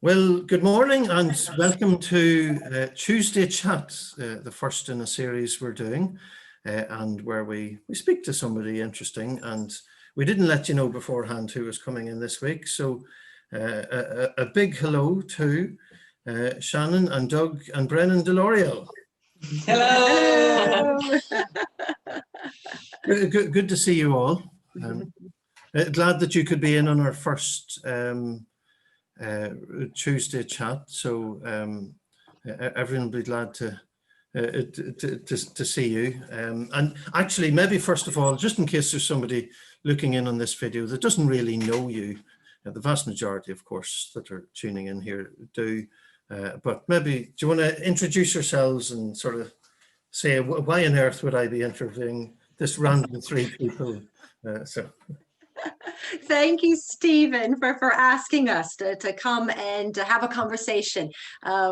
Well, good morning and welcome to Tuesday Chat, the first in a series we're doing, and where we speak to somebody interesting. And we didn't let you know beforehand who was coming in this week. So a big hello to Shannon and Doug and Brennan De Laureal. Hello. Good to see you all. Glad that you could be in on our first Tuesday chat, so everyone will be glad to see you. And actually, maybe first of all, just in case there's somebody looking in on this video that doesn't really know you, the vast majority, of course, that are tuning in here do. But maybe, do you want to introduce yourselves and sort of say why on earth would I be interviewing this random three people? Thank you, Stephen, for asking us to come and to have a conversation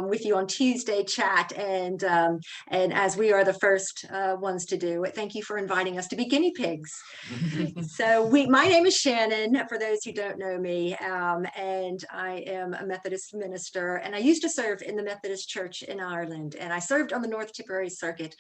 with you on Tuesday Chat. And as we are the first ones to do it, thank you for inviting us to be guinea pigs. So my name is Shannon, for those who don't know me, and I am a Methodist minister. And I used to serve in the Methodist Church in Ireland, and I served on the North Tipperary Circuit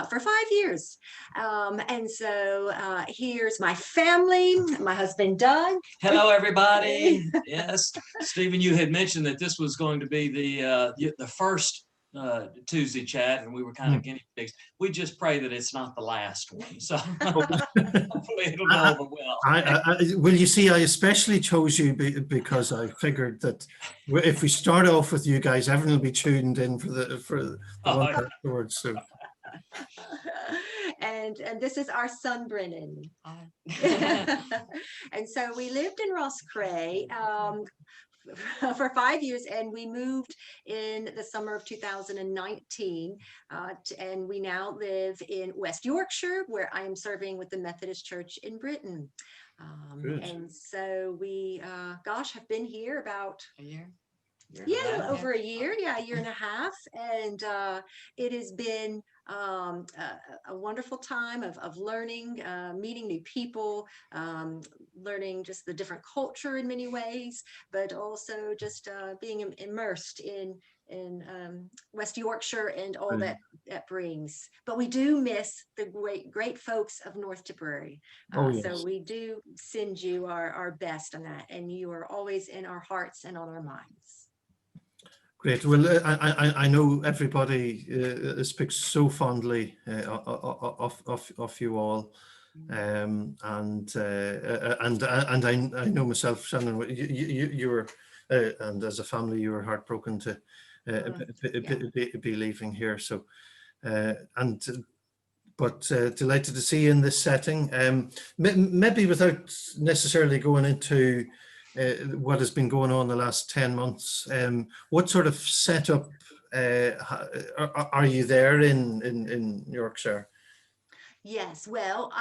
for 5 years. And so here's my family, my husband, Doug. Hello, everybody. Yes, Stephen, you had mentioned that this was going to be the first Tuesday chat, and we were kind of guinea pigs. We just pray that it's not the last one, so hopefully it'll go over well. Well, you see, I especially chose you because I figured that if we start off with you guys, everyone will be tuned in for the one afterwards. So. And this is our son, Brennan. And so we lived in Rosscray for 5 years, and we moved in the summer of 2019, and we now live in West Yorkshire, where I am serving with the Methodist Church in Britain. And so we, have been here about a year. Yeah, over a year, a year and a half, and it has been a wonderful time of learning, meeting new people, learning just the different culture in many ways, but also just being immersed in West Yorkshire and all that brings. But we do miss the great folks of North Tipperary. Yes. So we do send you our best on that, and you are always in our hearts and on our minds. Great. Well, I know everybody speaks so fondly of you all, and I know myself, Shannon. You were, and as a family, you were heartbroken to be leaving here. So, but delighted to see you in this setting. Maybe without necessarily going into what has been going on the last 10 months. What sort of setup are you there in Yorkshire? Yes, well,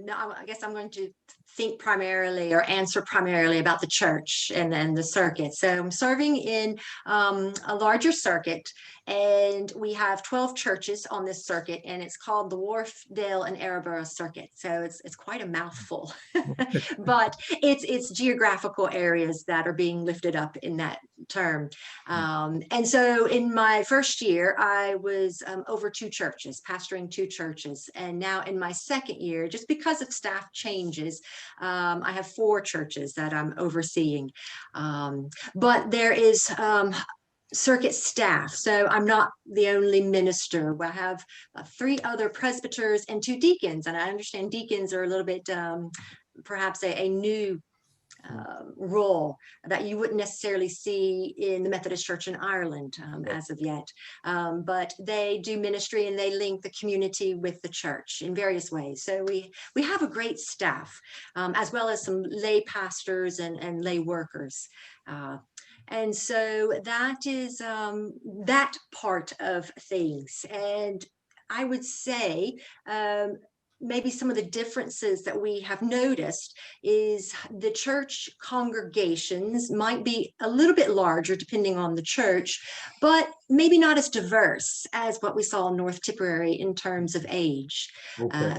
no, I guess I'm going to think primarily or answer primarily about the church and then the circuit. So I'm serving in a larger circuit, and we have 12 churches on this circuit, and it's called the Wharfdale and Araborough Circuit. So it's quite a mouthful, but it's geographical areas that are being lifted up in that term. And so in my first year, I was over 2 churches, pastoring 2 churches, and now in my second year, just because of staff changes, I have 4 churches that I'm overseeing. But there is circuit staff, so I'm not the only minister. I have 3 other presbyters and 2 deacons, and I understand deacons are a little bit perhaps a new role that you wouldn't necessarily see in the Methodist Church in Ireland as of yet, but they do ministry and they link the community with the church in various ways. So we have a great staff, as well as some lay pastors and lay workers. And so that is that part of things. And I would say maybe some of the differences that we have noticed is the church congregations might be a little bit larger depending on the church, but maybe not as diverse as what we saw in North Tipperary in terms of age. Okay.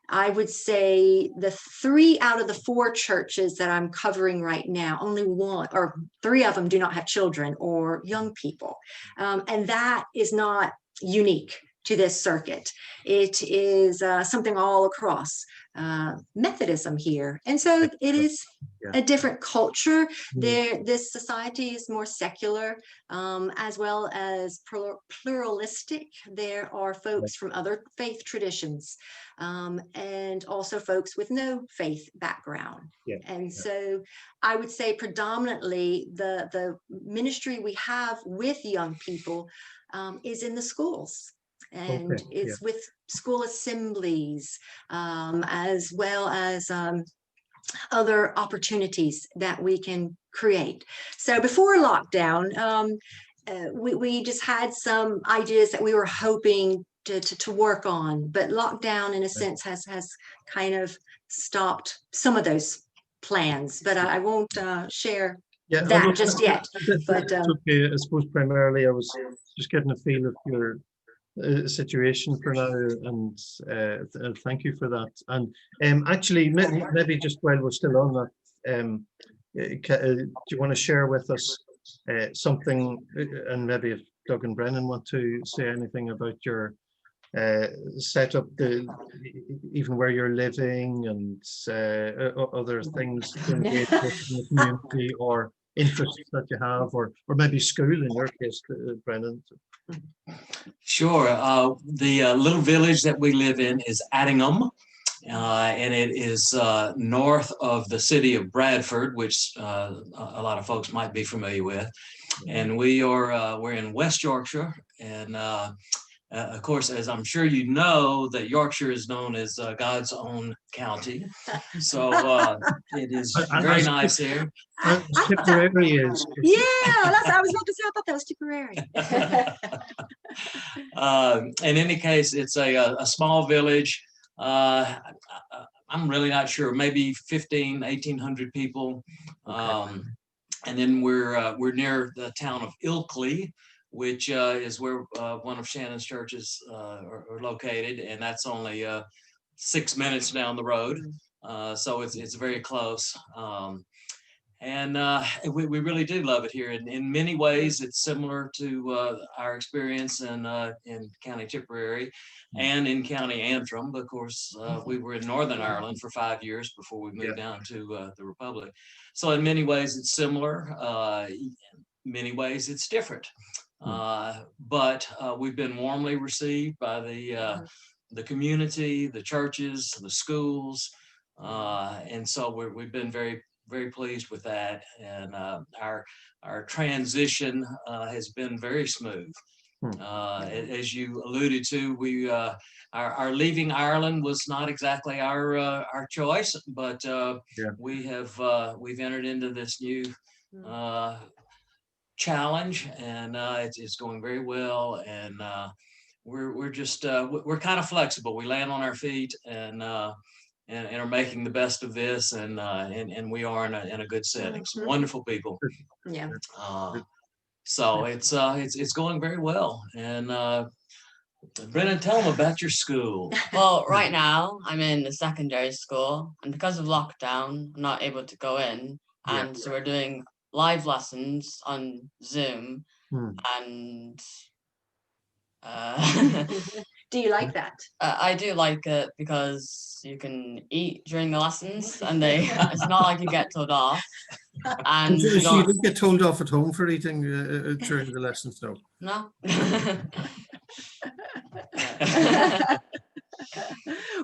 I would say the 3 out of the 4 churches that I'm covering right now, only 1 or 3 of them do not have children or young people. And that is not unique to this circuit. It is something all across Methodism here. And so it is a different culture. This society is more secular, as well as pluralistic. There are folks from other faith traditions, and also folks with no faith background. And so I would say predominantly the ministry we have with young people is in the schools. And it's with school assemblies, as well as other opportunities that we can create. So before lockdown, we just had some ideas that we were hoping to work on, but lockdown in a sense has kind of stopped some of those plans, but I won't share that just yet. But okay. I suppose primarily I was just getting a feel of your situation for now, and thank you for that. And actually, maybe just while we're still on that, do you want to share with us something, and maybe if Doug and Brennan want to say anything about your setup, even where you're living and other things to engage with in the community, or interests that you have, or maybe school in your case, Brennan. Sure. The little village that we live in is Addingham, and it is north of the city of Bradford, which a lot of folks might be familiar with. And we're in West Yorkshire, and of course, as I'm sure you know, that Yorkshire is known as God's own county. So it is very nice here. Tipperary is. Yeah, I was about to say, I thought that was Tipperary. In any case, it's a small village. I'm really not sure, maybe 1,800 people. And then we're near the town of Ilkley, which is where one of Shannon's churches are located, and that's only 6 minutes down the road. So it's very close. And we really do love it here. In many ways, it's similar to our experience in County Tipperary and in County Antrim. Of course, we were in Northern Ireland for 5 years before we moved down to the Republic. So in many ways, it's similar. In many ways, it's different. But we've been warmly received by the community, the churches, the schools. And so we've been very, very pleased with that, and our transition has been very smooth. As you alluded to, our leaving Ireland was not exactly our choice, but we've entered into this new challenge, and it's going very well, and we're just we're kind of flexible. We land on our feet, and are making the best of this, and we are in a good setting. Some wonderful people. Yeah. So it's going very well. And Brennan, tell them about your school. Well, right now I'm in a secondary school, and because of lockdown, I'm not able to go in, and so we're doing live lessons on Zoom, and do you like that? I do like it because you can eat during the lessons, and it's not like you get told off. And so you don't get told off at home for eating during the lessons, though? No.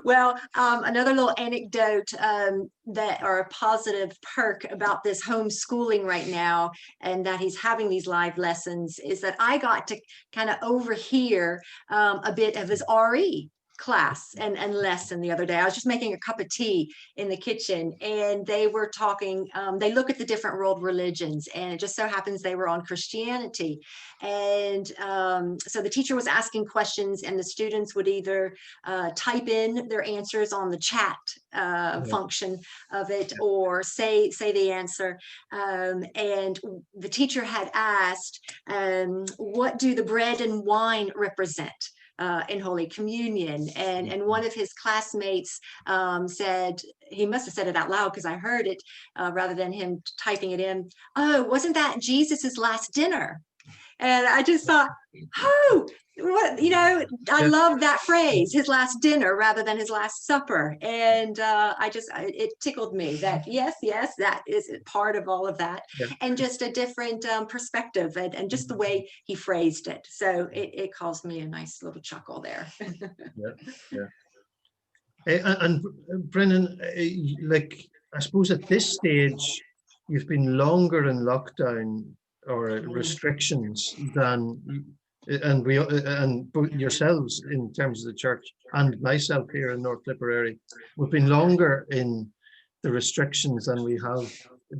Well, another little anecdote or a positive perk about this homeschooling right now, and that he's having these live lessons, is that I got to kind of overhear a bit of his RE class and lesson the other day. I was just making a cup of tea in the kitchen, and they were talking, they look at the different world religions, and it just so happens they were on Christianity. And so the teacher was asking questions, and the students would either type in their answers on the chat function of it, or say the answer. And the teacher had asked, what do the bread and wine represent? in Holy Communion. And one of his classmates said, he must have said it out loud because I heard it rather than him typing it in. Oh, wasn't that Jesus's last dinner? And I just thought, oh, what, I love that phrase, his last dinner rather than his last supper. And it tickled me that, yes, that is part of all of that. Yeah. And just a different perspective and just the way he phrased it. So it caused me a nice little chuckle there. Yeah. And Brennan, like, I suppose at this stage, you've been longer in lockdown or restrictions than, and both yourselves in terms of the church and myself here in North Tipperary, we've been longer in the restrictions than we have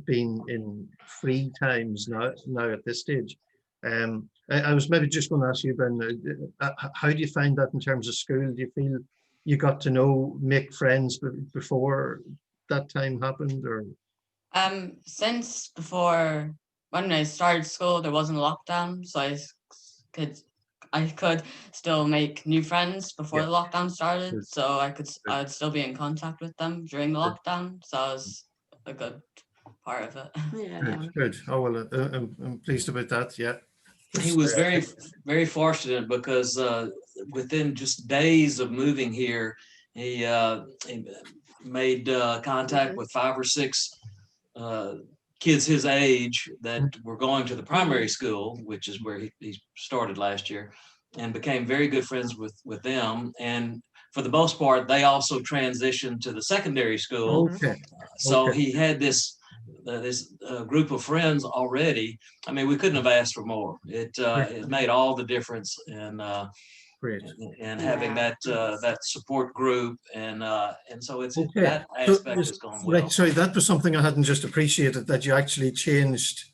been in free times now at this stage. I was maybe just going to ask you, Brennan, how do you find that in terms of school? Do you feel you got to make friends before that time happened, or? Since before when I started school, there wasn't a lockdown, so I could still make new friends before the lockdown started. Good. So I'd still be in contact with them during the lockdown. So it was a good part of it. Yeah. Good. Oh well, I'm pleased about that. Yeah. He was very, very fortunate because within just days of moving here, he made contact with 5 or 6 kids his age that were going to the primary school, which is where he started last year, and became very good friends with them. And for the most part, they also transitioned to the secondary school. Okay. So Okay. he had this group of friends already. I mean, we couldn't have asked for more. It made all the difference in Great. and having that support group, and so it's Okay. that aspect has gone well. Right. Sorry, that was something I hadn't just appreciated, that you actually changed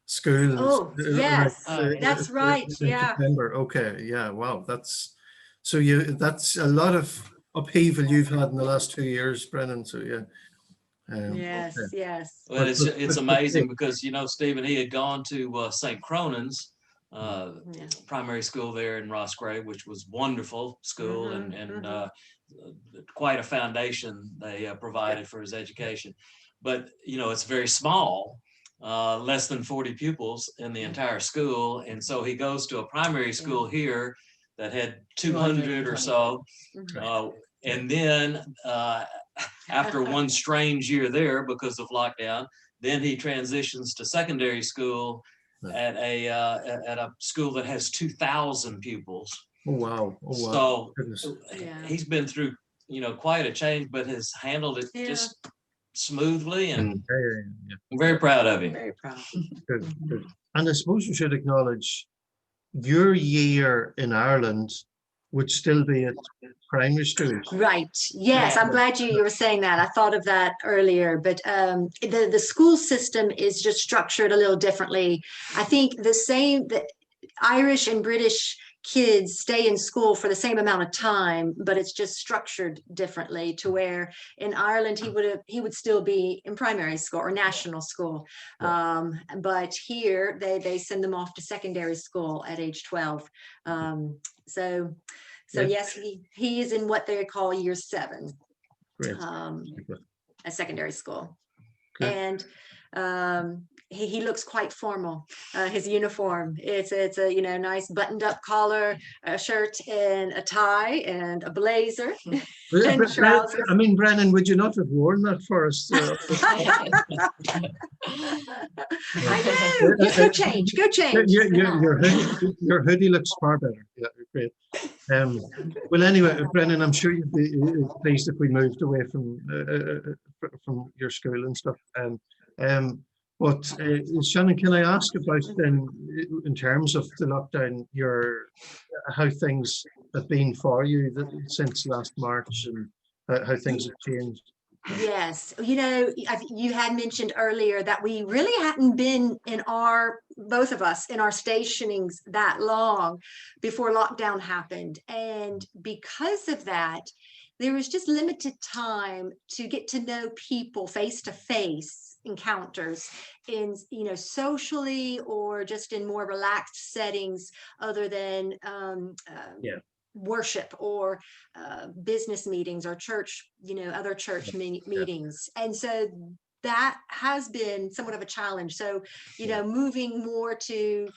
schools. Oh, yes, that's right. In Yeah. September. Okay. Yeah. Wow. That's a lot of upheaval you've had in the last 2 years, Brennan. So yeah. Yes, Okay. yes. Well, it's But- amazing because Stephen, he had gone to St. Cronin's Yeah. primary school there in Roscrea, which was wonderful school, Mhm, and quite a foundation they provided for his education. But it's very small, less than 40 pupils in the entire school, and so he goes to a primary school here that had 200 or so, and then after one strange year there because of lockdown, then he transitions to secondary school at a school that has 2,000 pupils. Oh wow. Oh wow. So Goodness. he's been through quite a change, but has handled it just smoothly, and Yeah. I'm very proud of him. Very proud. Good. Good. And I suppose you should acknowledge your year in Ireland would still be at primary school. Right. Yes, I'm glad you were saying that. I thought of that earlier, but the school system is just structured a little differently. I think the Irish and British kids stay in school for the same amount of time, but it's just structured differently, to where in Ireland he would still be in primary school or national school. But here they send them off to secondary school at age 12. So yes, he is in what they call year 7, Great. at secondary school. Good. And he looks quite formal. His uniform, it's a nice buttoned up collar, a shirt and a tie and a blazer and trousers. I mean, Brennan, would you not have worn that for us? I know. Just go change. Go change. Your hoodie looks far better. Yeah, great. Well, anyway, Brennan, I'm sure you'd be pleased if we moved away from your school and stuff. But Shannon, can I ask about then, in terms of the lockdown, how things have been for you since last March, and how things have changed? Yes, you had mentioned earlier that we really hadn't been both of us, in our stationings that long before lockdown happened. And because of that, there was just limited time to get to know people face-to-face encounters in, socially or just in more relaxed settings, other than worship or business meetings or church, other church meetings. And so that has been somewhat of a challenge. So, moving more to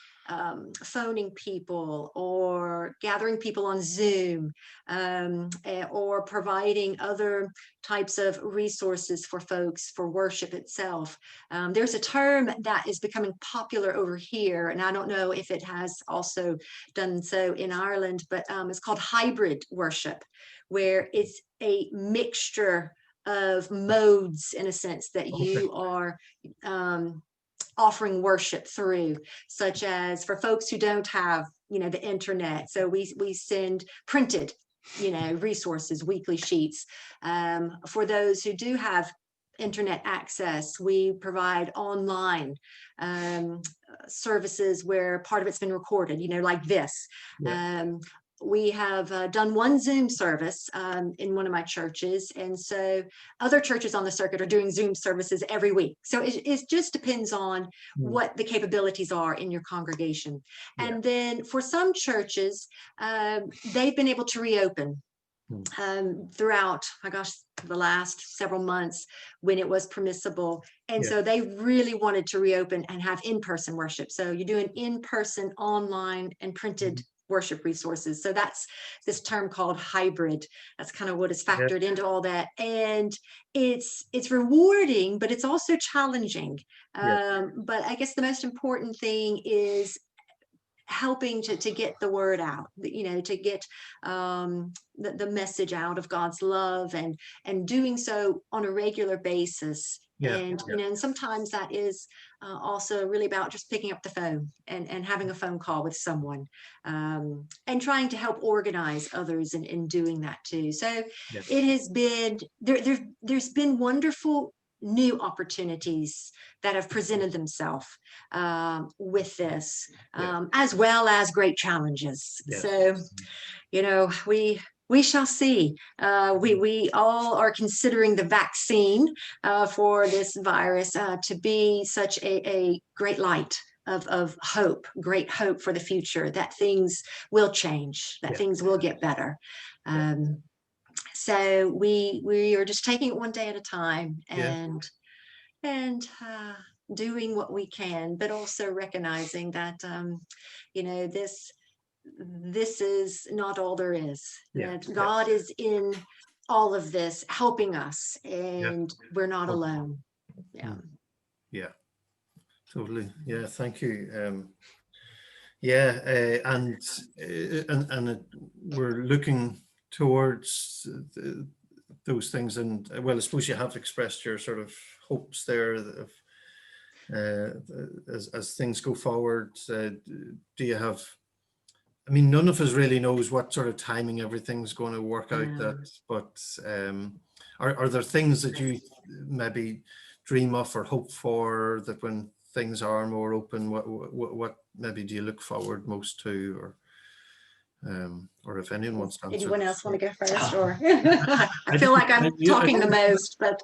phoning people or gathering people on Zoom, or providing other types of resources for folks for worship itself. There's a term that is becoming popular over here, and I don't know if it has also done so in Ireland, but it's called hybrid worship, where it's a mixture of modes, in a sense, that you are offering worship through, such as for folks who don't have the internet. So we send printed resources, weekly sheets. For those who do have internet access, we provide online services where part of it's been recorded, like this. We have done one Zoom service in one of my churches. And so other churches on the circuit are doing Zoom services every week. So it just depends on what the capabilities are in your congregation. And then for some churches, they've been able to reopen throughout, the last several months when it was permissible. And so they really wanted to reopen and have in-person worship. So you're doing in-person, online, and printed worship resources. So that's this term called hybrid. That's kind of what is factored into all that. And it's rewarding, but it's also challenging. But I guess the most important thing is helping to get the word out, to get the message out of God's love, and doing so on a regular basis. And sometimes that is also really about just picking up the phone and having a phone call with someone, and trying to help organize others in doing that too. So it has been there's been wonderful new opportunities that have presented themselves with this, as well as great challenges. So, we shall see. We all are considering the vaccine for this virus to be such a great light of hope, great hope for the future, that things will change, that things will get better. So we are just taking it one day at a time, and doing what we can, but also recognizing that this is not all there is. That God is in all of this, helping us, and we're not alone. Totally. Thank you. And we're looking towards those things, and I suppose you have expressed your sort of hopes there of as things go forward. Do you have, none of us really knows what sort of timing everything's going to work out that, but are there things that you maybe dream of or hope for, that when things are more open, what maybe do you look forward most to, or if anyone wants to answer? Anyone else want to go first? Or I feel like I'm talking the most, but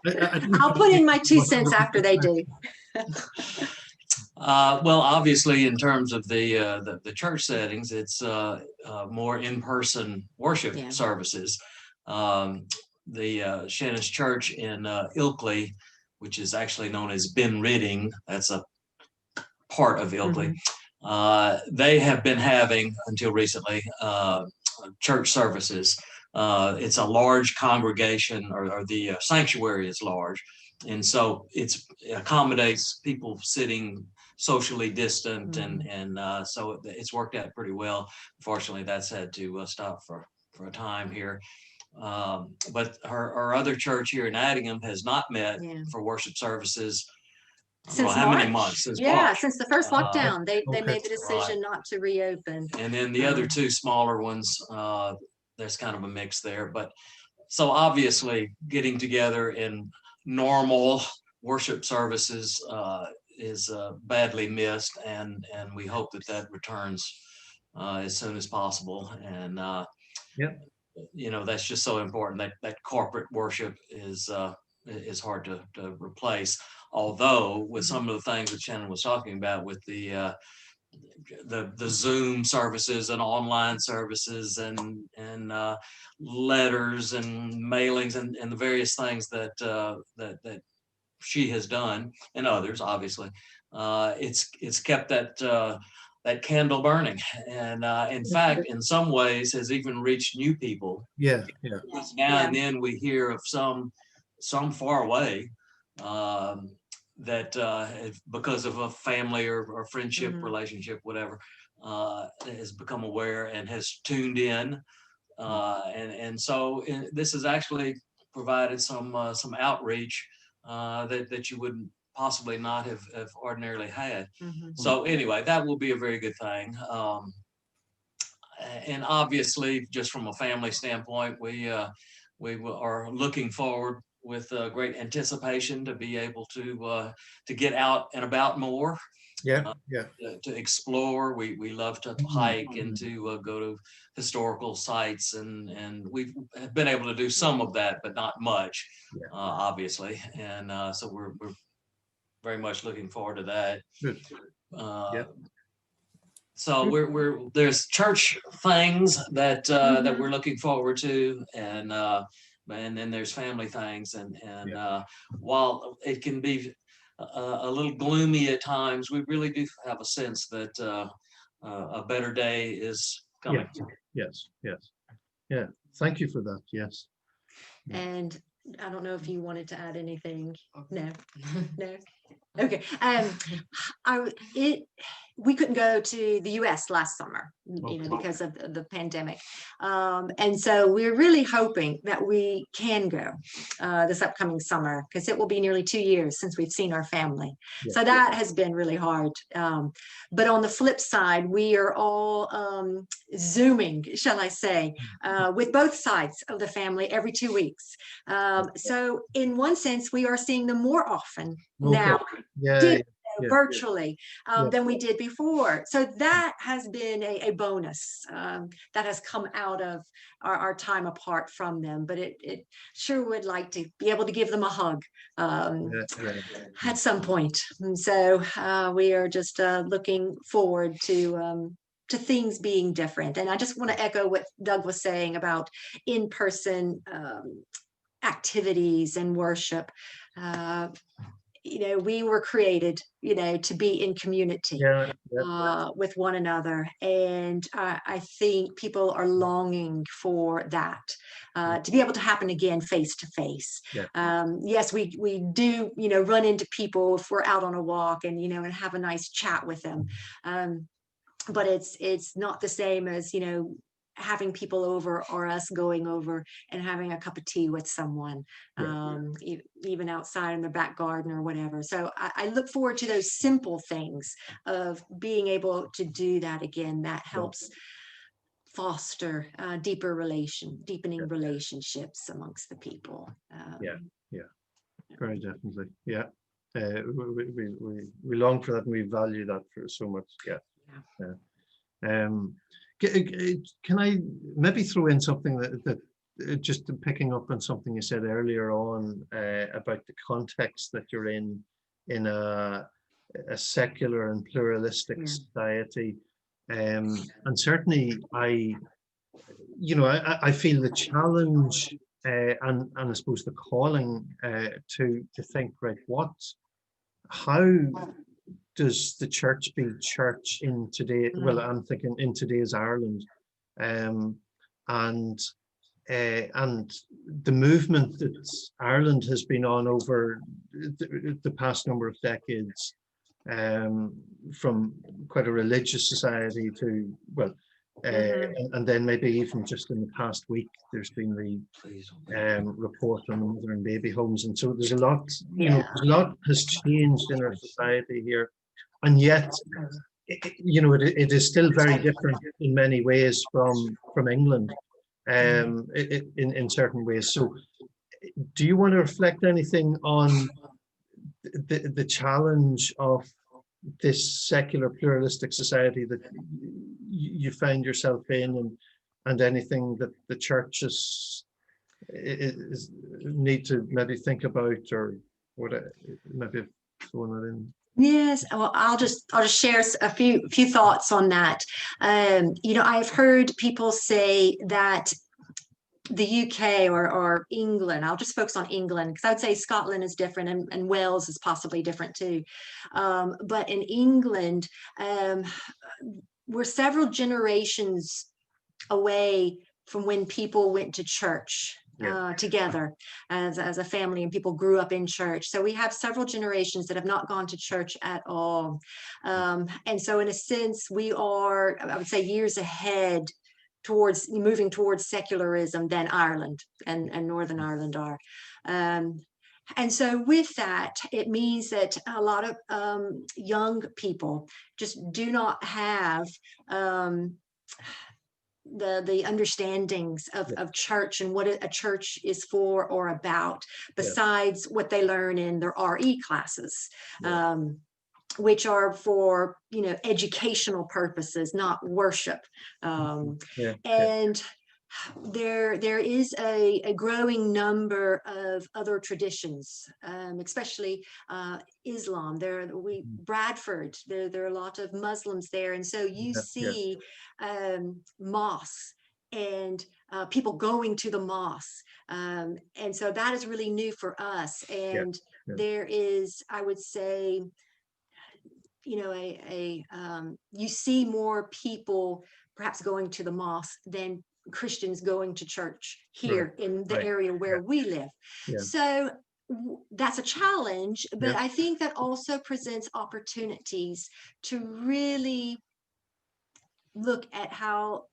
I'll put in my 2 cents after they do. Well, obviously, in terms of the church settings, it's more in-person worship services. The Shannon's Church in Ilkley, which is actually known as Ben Ridding, that's a part of Ilkley. They have been having, until recently, church services. It's a large congregation, or the sanctuary is large, and so it accommodates people sitting socially distant, and so it's worked out pretty well. Unfortunately, that's had to stop for a time here. But our other church here in Addingham has not met for worship services. Since how many March. months? Since March. Since the first lockdown, they made the decision not to reopen. And then the other 2 smaller ones, there's kind of a mix there. But so obviously, getting together in normal worship services is badly missed, and we hope that returns as soon as possible. And that's just so important. That corporate worship is hard to replace. Although with some of the things that Shannon was talking about, with the the Zoom services and online services and letters and mailings and the various things that that she has done, and others obviously, it's kept that candle burning, and in fact in some ways has even reached new people. Yeah. Because now and then we hear of some far away, that because of a family or friendship relationship, whatever, has become aware and has tuned in, and so this has actually provided some outreach that you wouldn't possibly not have ordinarily had. So anyway, that will be a very good thing. And obviously, just from a family standpoint, we are looking forward with great anticipation to be able to get out and about more. Yeah. To explore. We love to hike and to go to historical sites, and we've been able to do some of that, but not much, obviously. And so we're very much looking forward to that. Good. So there's church things that that we're looking forward to, and then there's family things, and while it can be a little gloomy at times, we really do have a sense that a better day is coming. Yes. Yeah. Thank you for that. Yes. And I don't know if you wanted to add anything. No. Okay. We couldn't go to the US last summer, because of the pandemic. And so we're really hoping that we can go this upcoming summer, because it will be nearly 2 years since we've seen our family. Yeah. So that has been really hard. But on the flip side, we are all Zooming, shall I say, with both sides of the family every 2 weeks. So in one sense, we are seeing them more often now. Virtually than we did before. So that has been a bonus that has come out of our time apart from them. But it sure would like to be able to give them a hug at some point. And so we are just looking forward to things being different. And I just want to echo what Doug was saying about in-person activities and worship. We were created, to be in community with one another. And I think people are longing for that, to be able to happen again face to face. Yes, we do, run into people if we're out on a walk and, and have a nice chat with them. But it's not the same as, having people over or us going over and having a cup of tea with someone, even outside in the back garden or whatever. So I look forward to those simple things of being able to do that again. That helps foster deepening relationships amongst the people. Very definitely. We long for that, and we value that for so much. Can I maybe throw in something that just picking up on something you said earlier on about the context that you're in a secular and pluralistic society, and certainly I feel the challenge and I suppose the calling to think, right, how does the church be church in today? Well, I'm thinking in today's Ireland, and the movement that Ireland has been on over the past number of decades, from quite a religious society to, and then maybe even just in the past week, there's been the report on the mother and baby homes, and so there's a lot, a lot has changed in our society here. And yet, it is still very different in many ways from England, in certain ways. So, do you want to reflect anything on the challenge of this secular pluralistic society that you find yourself in, and anything that the churches need to maybe think about, or what maybe throwing that in? Yes, well, I'll just share a few thoughts on that. I've heard people say that the UK or England, I'll just focus on England because I would say Scotland is different and Wales is possibly different too. But in England, we're several generations away from when people went to church together as a family, and people grew up in church. So we have several generations that have not gone to church at all. And so in a sense, we are, I would say, years ahead towards moving towards secularism than Ireland and Northern Ireland are. And so with that, it means that a lot of young people just do not have the understandings of church and what a church is for or about, besides what they learn in their RE classes. Which are for, educational purposes, not worship. And there is a growing number of other traditions, especially Islam. Bradford, there are a lot of Muslims there, and so you see mosques and people going to the mosque, and so that is really new for us. And there is, I would say, you see more people perhaps going to the mosque than Christians going to church here in the area where we live. So that's a challenge, but I think that also presents opportunities to really look at how,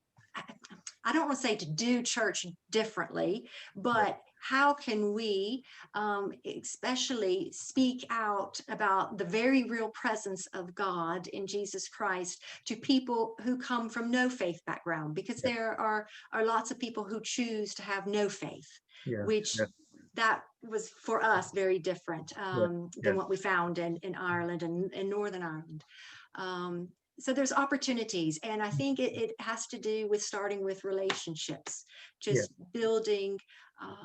I don't want to say to do church differently, but how can we especially speak out about the very real presence of God in Jesus Christ to people who come from no faith background, because there are lots of people who choose to have no faith, which that was for us very different than what we found in Ireland and in Northern Ireland. So there's opportunities, and I think it has to do with starting with relationships, just building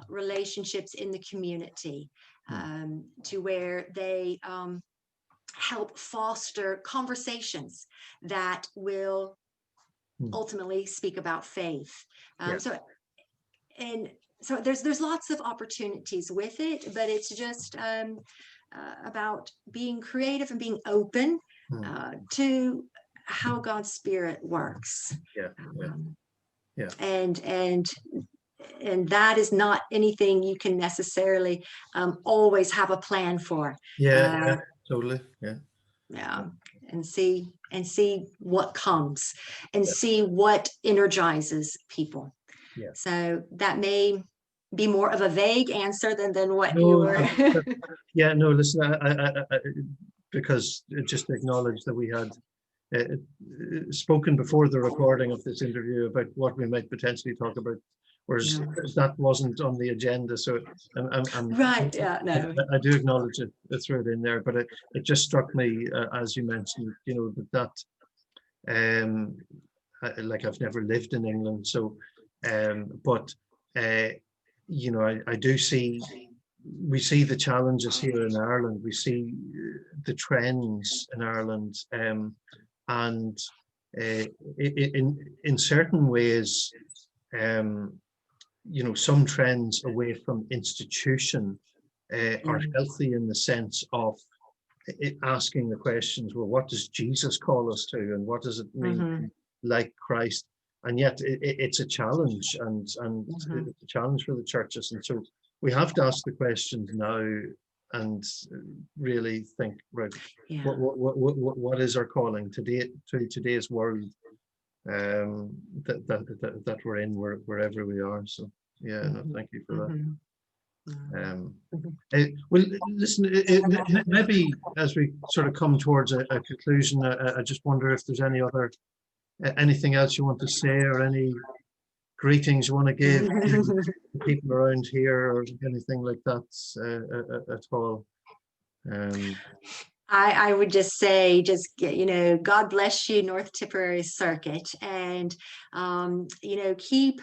relationships in the community to where they help foster conversations that will ultimately speak about faith. So there's lots of opportunities with it, but it's just about being creative and being open to how God's Spirit works. And that is not anything you can necessarily always have a plan for. Totally. And see what comes and see what energizes people. So that may be more of a vague answer than what you were. Listen, I because just to acknowledge that we had spoken before the recording of this interview about what we might potentially talk about, whereas that wasn't on the agenda. So I do acknowledge it, throw it in there, but it just struck me as you mentioned, that like I've never lived in England, so but I do see. We see the challenges here in Ireland. We see the trends in Ireland, and in certain ways, some trends away from institution are healthy in the sense of asking the questions. Well, what does Jesus call us to, and what does it mean like Christ? And yet, it's a challenge, and it's a challenge for the churches, and so. We have to ask the questions now and really think, right, what is our calling to today's world that we're in, wherever we are. So thank you for that. Well, listen, maybe as we sort of come towards a conclusion, I just wonder if there's anything else you want to say, or any greetings you want to give to people around here, or anything like that at all. I would just say, God bless you, North Tipperary Circuit, and keep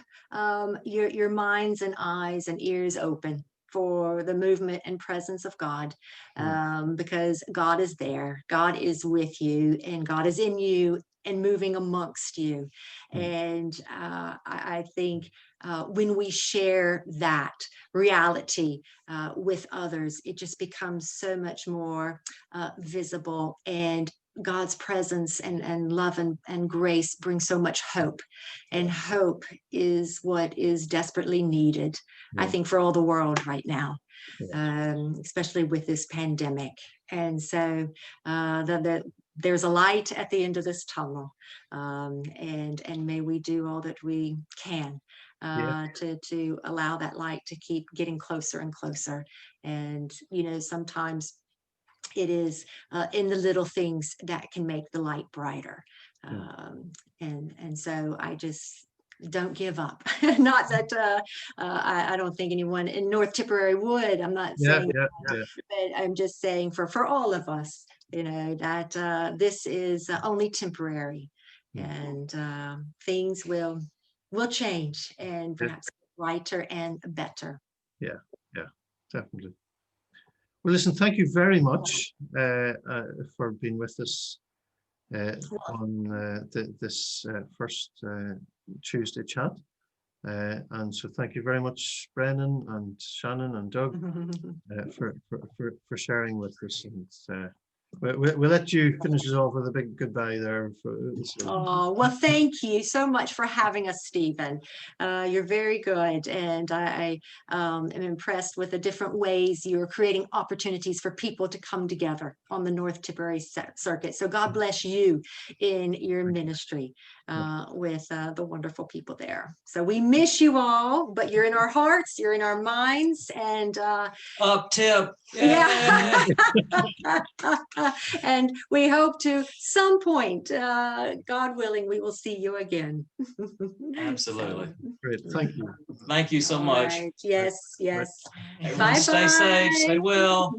your minds and eyes and ears open for the movement and presence of God, Mm. because God is there, God is with you, and God is in you and moving amongst you. Mm. And I think when we share that reality with others, it just becomes so much more visible, and God's presence and love and grace bring so much hope. And hope is what is desperately needed, I Yeah. think, for all the world right now, Yeah. especially with this pandemic. And so there's a light at the end of this tunnel, and may we do all that we can Yeah. to allow that light to keep getting closer and closer. And sometimes it is in the little things that can make the light brighter. And so I just don't give up. Not that I don't think anyone in North Tipperary would. I'm not Yeah. saying Yeah. that, Yeah. but I'm just saying for all of us, that this is only temporary, and things will change, and Yeah. perhaps brighter and better. Yeah. Yeah. Definitely. Well, listen, thank you very much for being with us on this first Tuesday chat. And so thank you very much, Brennan and Shannon and Doug, for sharing with us. And we'll let you finish us off with a big goodbye there. Oh, well, thank you so much for having us, Stephen. You're very good. And I am impressed with the different ways you're creating opportunities for people to come together on the North Tipperary circuit. So God bless you in your ministry with the wonderful people there. So we miss you all, but you're in our hearts, you're in our minds, and Up tip. yeah. And we hope to some point, God willing, we will see you again. Absolutely. Great. Thank you. Thank you so All much. right. Yes, yes. Everyone stay safe, stay well.